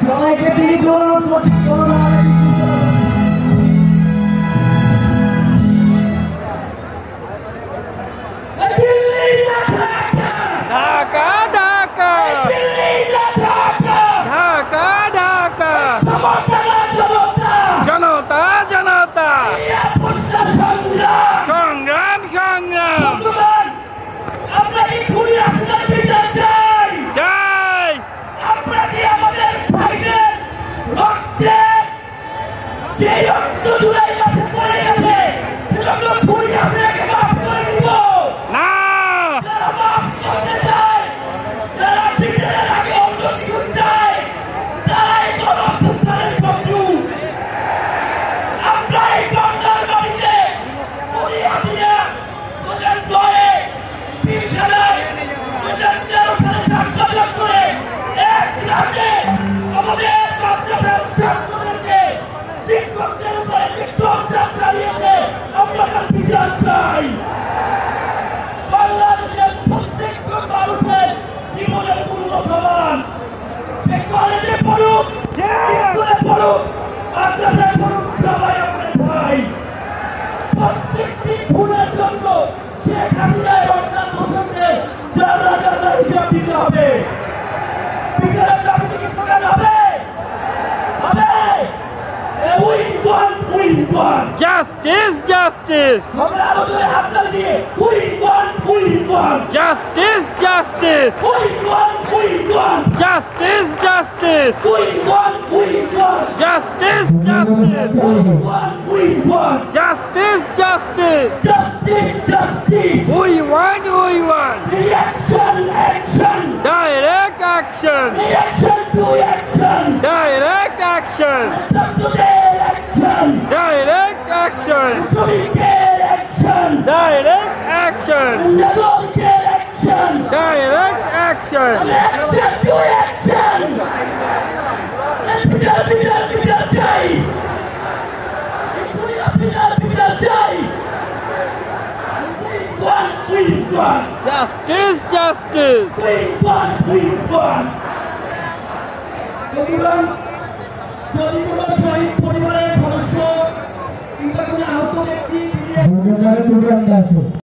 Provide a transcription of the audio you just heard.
সবাইকে তিনি অনুরোধ করছেন ঢাকা ঢাকা ঢাকা ঢাকা জনতা জনতা সংগ্রাম সংগ্রাম চাই না বাংলাদেশের প্রত্যেকটা মানুষের জীবনের মূল্য সমান। সে কলেজে পড়ুক, স্কুলে পড়ুক, মাদ্রাসায় পড়ুক, সবাই আমাদের ভাই। প্রত্যেকটি খুনের জন্য শেখ হাসিনা এবং তার দোষরদের জানা জানা হিসাব দিতে হবে। বিচারের দাবিতে কি স্লোগান হবে? হবে? Justice, justice. Justice, justice. Justice, justice. Justice, justice. Justice, justice. We want. Direct action. Direct action. Direct action. Direct action. Direct action. Justice, justice. যদি কোনো শহীদ পরিবারের সদস্য কিংবা কোনো আহত ব্যক্তি